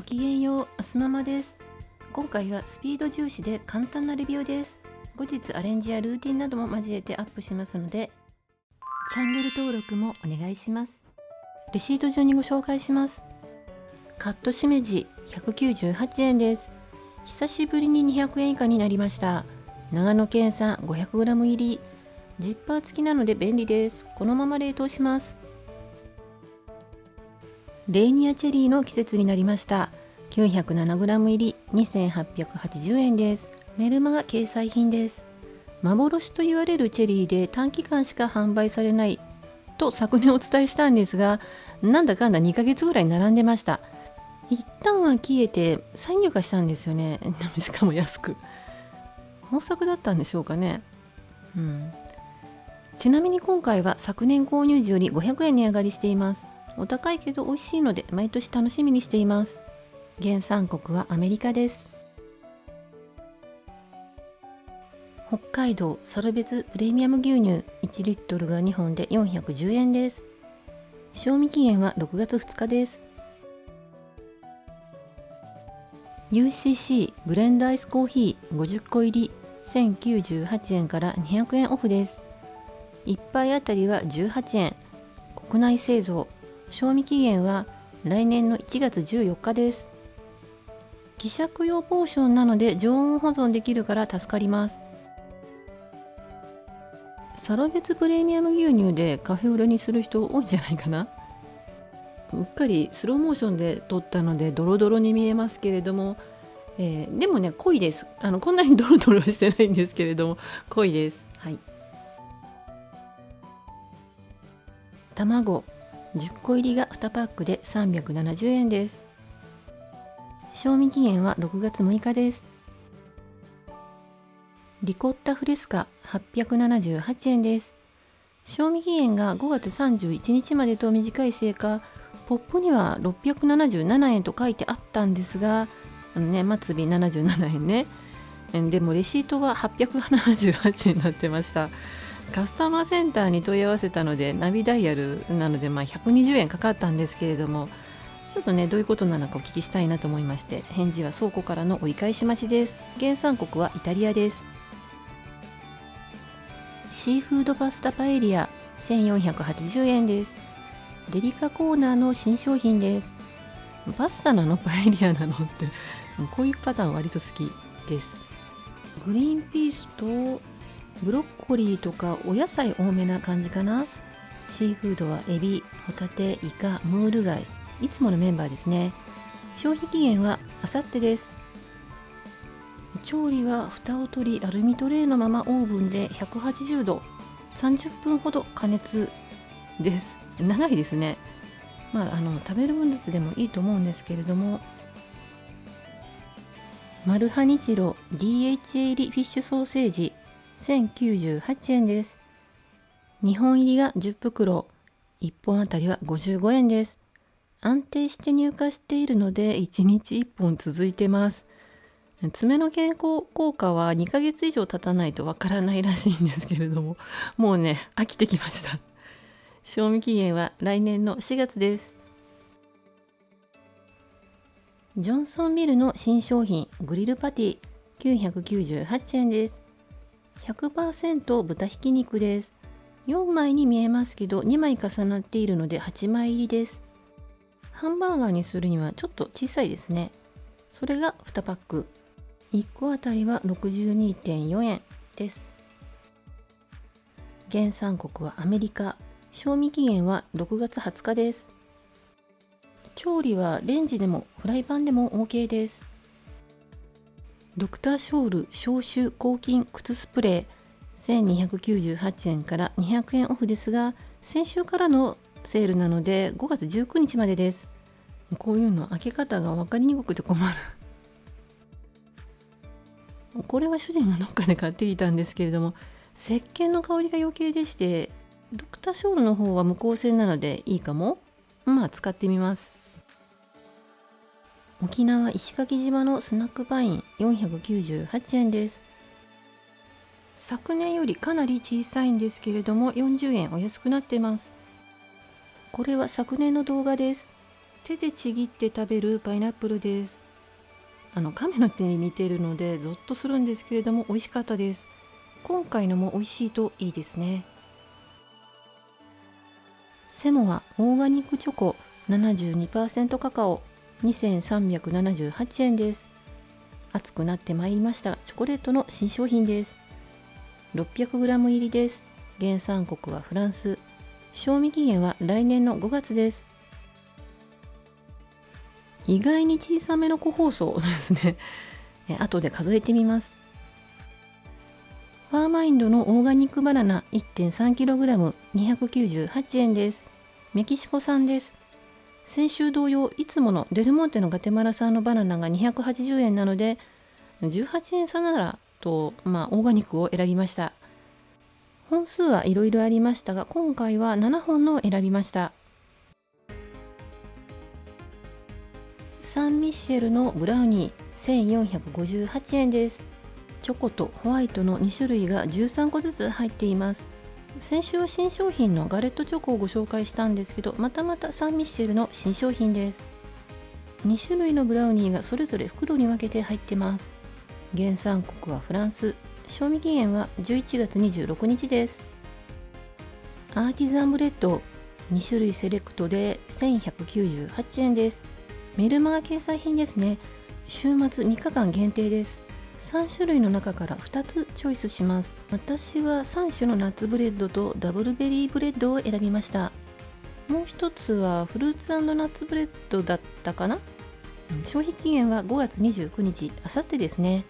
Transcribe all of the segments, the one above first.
ごきげんよう、あすママです。今回はスピード重視で簡単なレビューです。後日アレンジやルーティンなども交えてアップしますので、チャンネル登録もお願いします。レシート順にご紹介します。カットしめじ198円です。久しぶりに200円以下になりました。長野県産 500g 入り。ジッパー付きなので便利です。このまま冷凍します。レーニアチェリーの季節になりました。907g 入り2880円です。メルマガ掲載品です。幻と言われるチェリーで短期間しか販売されないと昨年お伝えしたんですが、なんだかんだ2ヶ月ぐらい並んでました。一旦は消えて再入荷したんですよね。しかも安く。豊作だったんでしょうかね。ちなみに今回は昨年購入時より500円値上がりしています。お高いけど美味しいので毎年楽しみにしています。原産国はアメリカです。北海道サルベツプレミアム牛乳1リットルが2本で410円です。賞味期限は6月2日です。UCC ブレンドアイスコーヒー50個入り1098円から200円オフです。1杯あたりは18円。国内製造。賞味期限は来年の1月14日です。希釈用ポーションなので常温保存できるから助かります。サロベツプレミアム牛乳でカフェオレにする人多いんじゃないかな。うっかりスローモーションで撮ったのでドロドロに見えますけれども、でもね濃いです。こんなにドロドロはしてないんですけれども濃いです。はい。卵10個入りが2パックで370円です。賞味期限は6月6日です。リコッタフレスカ878円です。賞味期限が5月31日までと短いせいか、ポップには677円と書いてあったんですが、末尾77円ね。でもレシートは878円になってました。カスタマーセンターに問い合わせたのでナビダイヤルなので120円かかったんですけれども、ちょっとねどういうことなのかお聞きしたいなと思いまして、返事は倉庫からの折り返し待ちです。原産国はイタリアです。シーフードパスタパエリア1480円です。デリカコーナーの新商品です。パスタなのパエリアなのってこういうパターン割と好きです。グリーンピースとブロッコリーとかお野菜多めな感じかな。シーフードはエビ、ホタテ、イカ、ムール貝、いつものメンバーですね。消費期限はあさってです。調理は蓋を取りアルミトレイのままオーブンで180度30分ほど加熱です。長いですね。食べる分ずつでもいいと思うんですけれども、マルハニチロ DHA 入りフィッシュソーセージ1098円です。2本入りが10袋、1本あたりは55円です。安定して入荷しているので1日1本続いてます。爪の健康効果は2ヶ月以上経たないとわからないらしいんですけれども、もうね飽きてきました。賞味期限は来年の4月です。ジョンソンビルの新商品グリルパティ998円です。100% 豚ひき肉です。4枚に見えますけど2枚重なっているので8枚入りです。ハンバーガーにするにはちょっと小さいですね。それが2パック。1個あたりは 62.4 円です。原産国はアメリカ。賞味期限は6月20日です。調理はレンジでもフライパンでも OK です。ドクターショール消臭抗菌靴スプレー1298円から200円オフですが、先週からのセールなので5月19日までです。こういうの開け方が分かりにくくて困る。これは主人がどっかで買ってきたんですけれども、石鹸の香りが余計でして、ドクターショールの方は無香性なのでいいかも。使ってみます。沖縄石垣島のスナックパイン498円です。昨年よりかなり小さいんですけれども40円お安くなってます。これは昨年の動画です。手でちぎって食べるパイナップルです。亀の手に似ているのでゾッとするんですけれども美味しかったです。今回のも美味しいといいですね。セモアオーガニックチョコ 72% カカオ2378円です。暑くなってまいりました。チョコレートの新商品です。600g 入りです。原産国はフランス。賞味期限は来年の5月です。意外に小さめの個包装ですね。後で数えてみます。ファーマインドのオーガニックバナナ 1.3kg 298円です。メキシコ産です。先週同様、いつものデルモンテのガテマラ産のバナナが280円なので、18円差ならと、オーガニックを選びました。本数はいろいろありましたが、今回は7本のを選びました。サンミッシェルのブラウニー1458円です。チョコとホワイトの2種類が13個ずつ入っています。先週は新商品のガレットチョコをご紹介したんですけど、またサンミッシェルの新商品です。2種類のブラウニーがそれぞれ袋に分けて入ってます。原産国はフランス。賞味期限は11月26日です。アーティザンブレッド2種類セレクトで1198円です。メルマガ掲載品ですね。週末3日間限定です。3種類の中から2つチョイスします。私は3種のナッツブレッドとダブルベリーブレッドを選びました。もう一つはフルーツ&ナッツブレッドだったかな。消費期限は5月29日、あさってですね。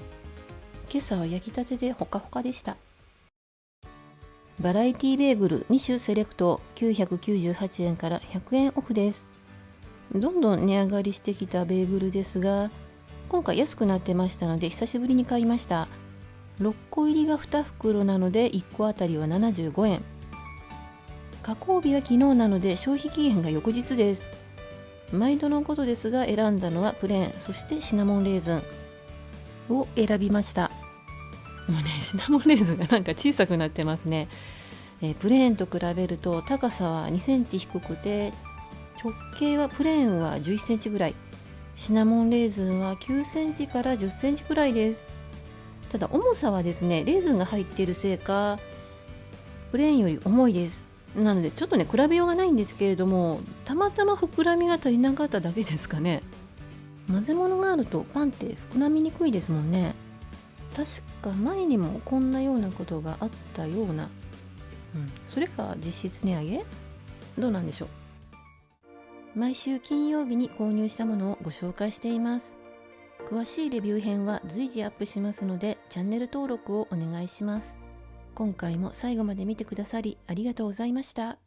今朝は焼きたてでほかほかでした。バラエティベーグル2種セレクト998円から100円オフです。どんどん値上がりしてきたベーグルですが、今回安くなってましたので久しぶりに買いました。6個入りが2袋なので1個あたりは75円。加工日は昨日なので消費期限が翌日です。毎度のことですが選んだのはプレーン、そしてシナモンレーズンを選びました。でもね、シナモンレーズンがなんか小さくなってますね。プレーンと比べると高さは2センチ低くて、直径はプレーンは11センチぐらい、シナモンレーズンは9センチから10センチくらいです。ただ重さはですね、レーズンが入っているせいかプレーンより重いです。なのでちょっとね比べようがないんですけれども、たまたま膨らみが足りなかっただけですかね。混ぜ物があるとパンって膨らみにくいですもんね。確か前にもこんなようなことがあったような、それか実質値上げ、どうなんでしょう。毎週金曜日に購入したものをご紹介しています。詳しいレビュー編は随時アップしますので、チャンネル登録をお願いします。今回も最後まで見てくださりありがとうございました。